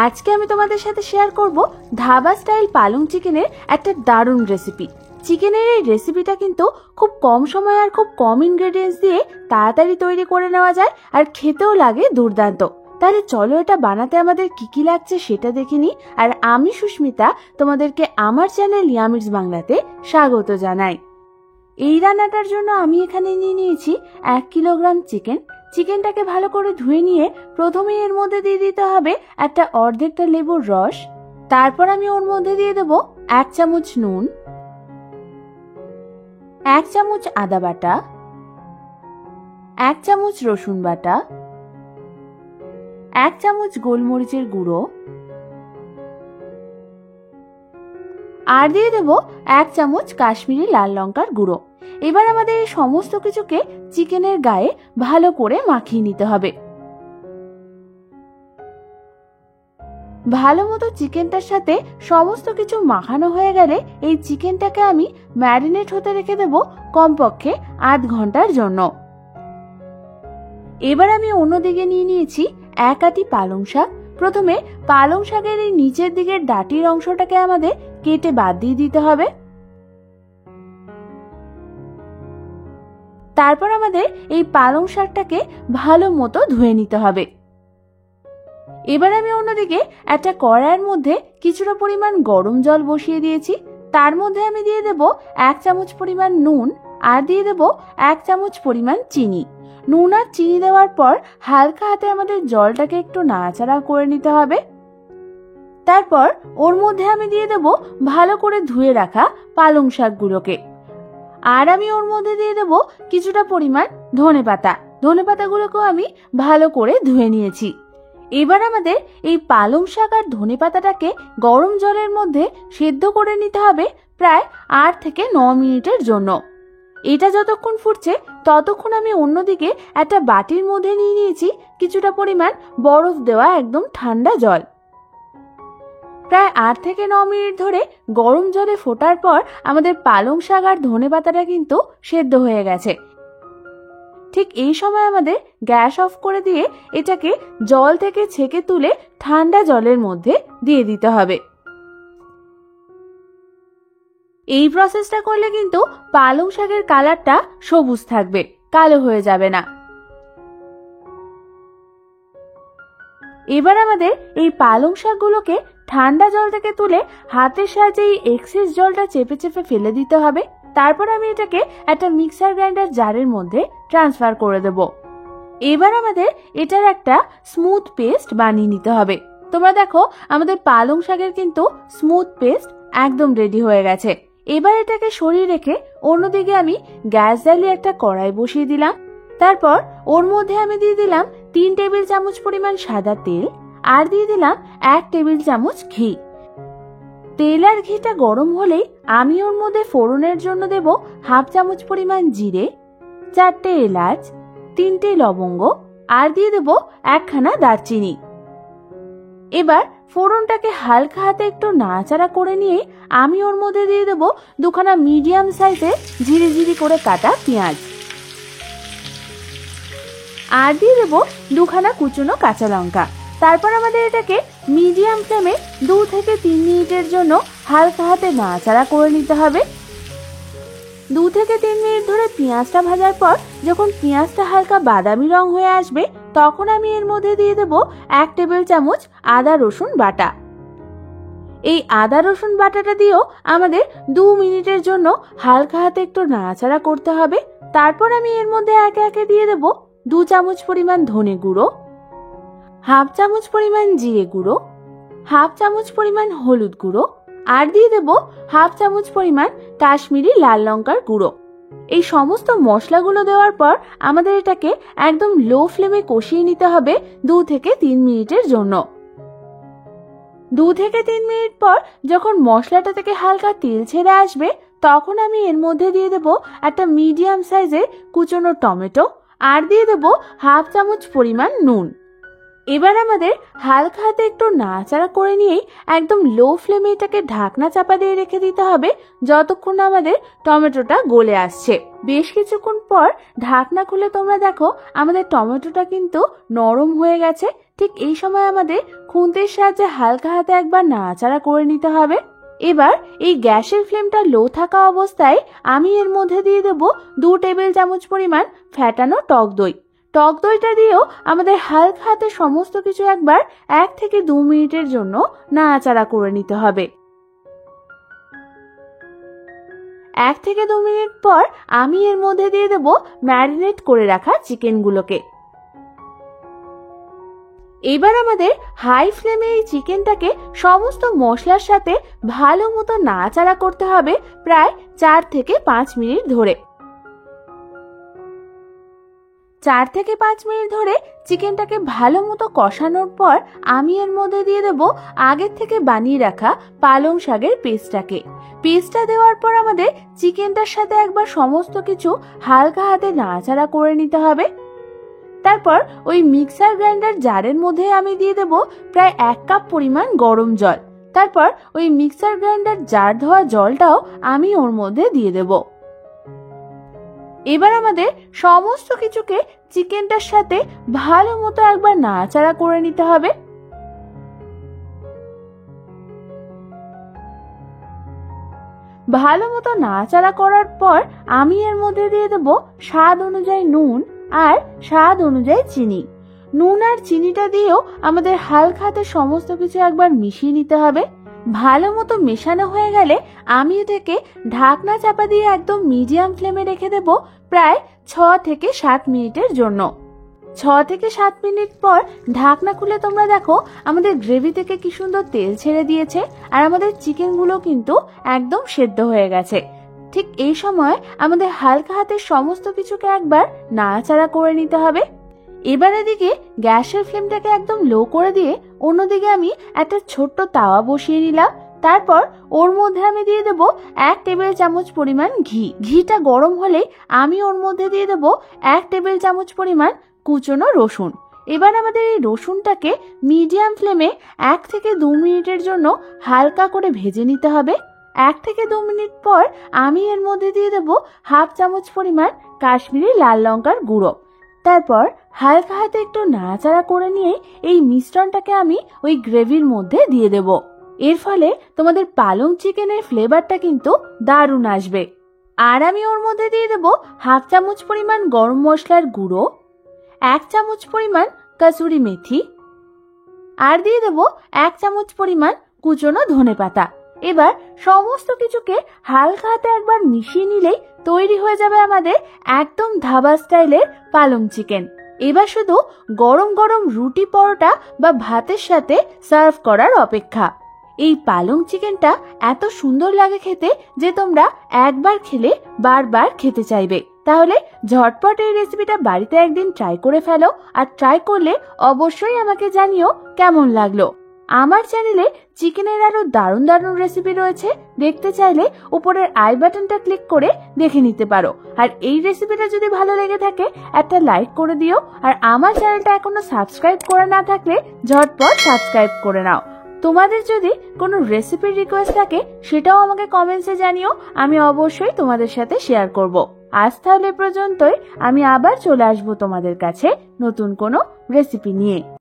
আজকে আমি তোমাদের সাথে শেয়ার করব ধাবা স্টাইল পালং চিকেনের একটা দারুণ রেসিপি। চিকেনের এই রেসিপিটা কিন্তু খুব কম সময় আর খুব কম ইনগ্রেডিয়েন্টস দিয়ে তাড়াতাড়ি তৈরি করে নেওয়া যায় আর খেতেও লাগে দুর্দান্ত। তাহলে চলো এটা বানাতে আমাদের কি লাগছে সেটা দেখে নিই। আর আমি সুস্মিতা তোমাদেরকে আমার চ্যানেল ইয়ামিজ বাংলাতে স্বাগত জানাই। এই রান্নাটার জন্য আমি এখানে নিয়ে নিয়েছি 1 কিলোগ্রাম চিকেন। চিকেনটাকে ভালো করে ধুয়ে নিয়ে প্রথমেই এর মধ্যে দিয়ে দিতে হবে একটা অর্ধেকটা লেবুর রস। তারপর আমি ওর মধ্যে দিয়ে দেব 1 চামচ নুন, 1 চামচ আদা বাটা, 1 চামচ রসুন বাটা, 1 চামচ গোলমরিচের গুঁড়ো, আর দিয়ে দেব 1 চামচ কাশ্মীরি লাল লঙ্কার গুঁড়ো। এবার আমাদের এই সমস্ত কিছুকে চিকেনের গায়ে ভালো করে মাখিয়ে নিতে হবে। ভালো মতো চিকেনটার সাথে সমস্ত কিছু মাখানো হয়ে গেলে এই চিকেনটাকে আমি ম্যারিনেট হতে রেখে দেব কমপক্ষে 8 ঘন্টার জন্য। এবার আমি অন্যদিকে নিয়ে নিয়েছি 1 আটি পালং শাক। প্রথমে পালং শাকের এই নিচের দিকের ডাটির অংশটাকে আমাদের কেটে বাদ দিয়ে দিতে হবে। তারপর আমাদের এই পালং শাকটাকে ভালো মতো ধুয়ে নিতে হবে। এবার আমি অন্যদিকে একটা কড়াইয়ের মধ্যে কিছুটা পরিমাণ গরম জল বসিয়ে দিয়েছি। তার মধ্যে আমি দিয়ে দেব 1 চামচ পরিমাণ নুন আর দিয়ে দেব 1 চামচ পরিমাণ চিনি। নুন আর চিনি দেওয়ার পর হালকা হাতে আমাদের জলটাকে একটু নাড়াচাড়া করে নিতে হবে। তারপর ওর মধ্যে আমি দিয়ে দেব ভালো করে ধুয়ে রাখা পালং শাকগুলোকে। আর আমি ওর মধ্যে দিয়ে দেব কিছুটা পরিমাণ ধনেপাতা। ধনেপাতাগুলোকেও আমি ভালো করে ধুয়ে নিয়েছি। এবার আমাদের এই পালং শাক আর ধনেপাতাটাকে গরম জলের মধ্যে সেদ্ধ করে নিতে হবে প্রায় 8 থেকে 9 মিনিটের জন্য। এটা যতক্ষণ ফুটছে ততক্ষণ আমি অন্যদিকে একটা বাটির মধ্যে নিয়ে নিয়েছি কিছুটা পরিমাণ বরফ দেওয়া একদম ঠান্ডা জল। প্রায় 8 থেকে 9 মিনিট ধরে গরম জলে ফোটার পর আমাদের পালং শাক আর ধনেপাতাটা কিন্তু সেদ্ধ হয়ে গেছে। ঠিক এই সময় আমাদের গ্যাস অফ করে দিয়ে এটাকে জল থেকে ছেঁকে তুলে ঠান্ডা জলের মধ্যে দিয়ে দিতে হবে। এই প্রসেসটা করলে কিন্তু পালং শাকের কালারটা সবুজ থাকবে, কালো হয়ে যাবে না। এবার আমাদের এই পালং শাকগুলোকে ঠান্ডা জল থেকে তুলে হাতের সাহায্যে এই এক্সেস জলটা চেপে চেপে ফেলে দিতে হবে। তারপর আমি এটাকে একটা মিক্সার গ্রাইন্ডার জারের মধ্যে ট্রান্সফার করে দেব। এবার আমাদের এটার একটা স্মুথ পেস্ট বানিয়ে নিতে হবে। তোমরা দেখো আমাদের পালং শাকের কিন্তু স্মুথ পেস্ট একদম রেডি হয়ে গেছে। এবার এটাকে সরিয়ে রেখে অন্যদিকে আমি গ্যাস জ্বালিয়ে একটা কড়াই বসিয়ে দিলাম। তারপর ওর মধ্যে আমি দিয়ে দিলাম 3 টেবিল চামচ পরিমাণ সাদা তেল আর দিয়ে দিলাম 1 টেবিল চামচ ঘি। তেল আর ঘিটা গরম হলেই আমি ওর মধ্যে ফোড়নের জন্য দেব 1/2 চামচ পরিমাণ জিরে, 4টে এলাচ, 3টে লবঙ্গ আর দিয়ে দেব 1খানা দারচিনি। এবার ফোড়নটাকে হালকা হাতে একটু নাড়াচাড়া করে নিয়ে আমি ওর মধ্যে দিয়ে দেব 2খানা মিডিয়াম সাইজের ঝিরিঝিরি করে কাটা পেঁয়াজ আর দিয়ে দেব 2খানা কুচনো কাঁচা লঙ্কা। তারপর আমাদের এটাকে মিডিয়াম ফ্লেমে 2 থেকে 3 মিনিটের জন্য হালকা হাতে নাড়াচাড়া করে নিতে হবে। 2 থেকে 3 মিনিট ধরে পেঁয়াজটা ভাজার পর যখন পেঁয়াজটা হালকা বাদামি রং হয়ে আসবে তখন আমি এর মধ্যে দিয়ে দেব 1 টেবিল চামচ আদা রসুন বাটা। এই আদা রসুন বাটাটা দিয়েও আমাদের 2 মিনিটের জন্য হালকা হাতে একটু নাড়াচাড়া করতে হবে। তারপর আমি এর মধ্যে একে একে দিয়ে দেব 2 চামচ পরিমাণ ধনে গুঁড়ো, 1/2 চামচ পরিমাণ জিরে গুঁড়ো, 1/2 চামচ পরিমাণ হলুদ গুঁড়ো আর দিয়ে দেব 1/2 চামচ পরিমাণ কাশ্মীরি লাল লঙ্কার গুঁড়ো। এই সমস্ত মশলাগুলো দেওয়ার পর আমাদের এটাকে একদম লো ফ্লেমে কষিয়ে নিতে হবে 2 থেকে 3 মিনিটের জন্য। 2 থেকে 3 মিনিট পর যখন মশলাটা থেকে হালকা তেল ছেড়ে আসবে তখন আমি এর মধ্যে দিয়ে দেব একটা মিডিয়াম সাইজের কুচনো টমেটো আর দিয়ে দেব 1/2 চামচ পরিমাণ নুন। এবার আমাদের হালকা হাতে একটু নাড়াচাড়া করে নিয়েই একদম লো ফ্লেমে এটাকে ঢাকনা চাপা দিয়ে রেখে দিতে হবে যতক্ষণ না আমাদের টমেটোটা গলে আসছে। বেশ কিছুক্ষণ পর ঢাকনা খুলে তোমরা দেখো আমাদের টমেটোটা কিন্তু নরম হয়ে গেছে। ঠিক এই সময় আমাদের খুন্তির সাহায্যে হালকা হাতে একবার নাড়াচাড়া করে নিতে হবে। এবার এই গ্যাসের ফ্লেমটা লো থাকা অবস্থায় আমি এর মধ্যে দিয়ে দেব 2 টেবিল চামচ পরিমাণ ফ্যাটানো টক দই। টক দইটা দিয়েও আমাদের হালকা হাতে সমস্ত কিছু একবার 1 থেকে 2 মিনিটের জন্য নাড়াচাড়া করে নিতে হবে। 1 থেকে 2 মিনিট পর আমি এর মধ্যে দিয়ে দেব ম্যারিনেট করে রাখা চিকেনগুলোকে। এবার আমাদের হাই ফ্লেমে এই চিকেনটাকে সমস্ত মশলার সাথে ভালো মতো নাড়াচাড়া করতে হবে প্রায় 4 থেকে 5 মিনিট ধরে। 4 থেকে 5 মিনিট ধরে চিকেনটাকে ভালো মতো কষানোর পর আমি এর মধ্যে দিয়ে দেব আগের থেকে বানিয়ে রাখা পালং শাকের পেস্টটা দেওয়ার পর আমাদের চিকেনটার সাথে একবার সমস্ত কিছু হালকা হাতে নাড়াচাড়া করে নিতে হবে। তারপর ওই মিক্সার গ্রাইন্ডার জারের মধ্যে আমি দিয়ে দেব প্রায় 1 কাপ পরিমাণ গরম জল। তারপর ওই মিক্সার গ্রাইন্ডার জার ধোয়া জলটাও আমি ওর মধ্যে দিয়ে দেব। এবার আমাদের সমস্ত কিছুকে চিকেনটার সাথে ভালো মতো একবার নাড়াচাড়া করে নিতে হবে। ভালো মতো নাড়াচাড়া করার পর আমি এর মধ্যে দিয়ে দেব স্বাদ অনুযায়ী নুন আর স্বাদ অনুযায়ী চিনি। নুন আর চিনিটা দিয়েও আমাদের হালকা হাতে সমস্ত কিছু একবার মিশিয়ে নিতে হবে। ভালো মতো মেশানো হয়ে গেলে আমি এটাকে ঢাকনা চাপা দিয়ে একদম মিডিয়াম ফ্লেমে রেখে দেব প্রায় 6 থেকে 7 মিনিটের জন্য। 6 থেকে 7 মিনিট পর ঢাকনা খুলে তোমরা দেখো আমাদের গ্রেভি থেকে কি সুন্দর তেল ছেড়ে দিয়েছে আর আমাদের চিকেনগুলো কিন্তু একদম সেদ্ধ হয়ে গেছে। ঠিক এই সময় আমাদের হালকা হাতে সমস্ত কিছুকে একবার নাড়াচাড়া করে নিতে হবে। এবার এদিকে গ্যাসের ফ্লেমটাকে একদম লো করে দিয়ে অন্যদিকে আমি একটা ছোট্ট তাওয়া বসিয়ে নিলাম। তারপর ওর মধ্যে আমি দিয়ে দেব 1 টেবিল চামচ পরিমাণ ঘি। ঘিটা গরম হলে আমি ওর মধ্যে দিয়ে দেব 1 টেবিল চামচ পরিমাণ কুচনো রসুন। এবার আমাদের এই রসুনটাকে মিডিয়াম ফ্লেমে 1 থেকে 2 মিনিটের জন্য হালকা করে ভেজে নিতে হবে। 1 থেকে 2 মিনিট পর আমি এর মধ্যে দিয়ে দেব 1/2 চামচ পরিমাণ কাশ্মীরি লাল লঙ্কার গুঁড়ো। তারপর হালকা হাতে একটু নাড়াচাড়া করে নিয়ে এই মিশ্রণটাকে আমি ওই গ্রেভির মধ্যে দিয়ে দেব। এর ফলে তোমাদের পালং চিকেনের ফ্লেভারটা কিন্তু দারুণ আসবে। আর আমি ওর মধ্যে দিয়ে দেব 1/2 চামচ পরিমাণ গরম মশলার গুঁড়ো, 1 চামচ পরিমাণ কসুরি মেথি আর দিয়ে দেব 1 চামচ পরিমাণ কুচনো ধনেপাতা। এবার সমস্ত কিছুকে হালকা হাতে একবার মিশিয়ে নিলেই তৈরি হয়ে যাবে আমাদের একদম ধাবা স্টাইলের পালং চিকেন। এবার শুধু গরম গরম রুটি, পরোটা বা ভাতের সাথে সার্ভ করার অপেক্ষা। এই পালং চিকেনটা এত সুন্দর লাগে খেতে যে তোমরা একবার খেলে বারবার খেতে চাইবে। তাহলে ঝটপট এই রেসিপিটা বাড়িতে একদিন ট্রাই করে ফেলো, আর ট্রাই করলে অবশ্যই আমাকে জানিও কেমন লাগলো। আমার চ্যানেলে চিকেনের আরো দারুণ দারুণ রেসিপি রয়েছে, দেখতে চাইলে উপরের আই বাটনটা ক্লিক করে দেখে নিতে পারো। আর এই রেসিপিটা যদি ভালো লেগে থাকে একটা লাইক করে দিও, আর আমার চ্যানেলটা এখনো সাবস্ক্রাইব করা না থাকলে ঝটপট সাবস্ক্রাইব করে নাও। তোমাদের যদি কোনো রেসিপির রিকোয়েস্ট থাকে সেটাও আমাকে কমেন্টসে জানিও, আমি অবশ্যই তোমাদের সাথে শেয়ার করব। আজ তাহলে পর্যন্তই, আমি আবার চলে আসবো তোমাদের কাছে নতুন কোনো রেসিপি নিয়ে।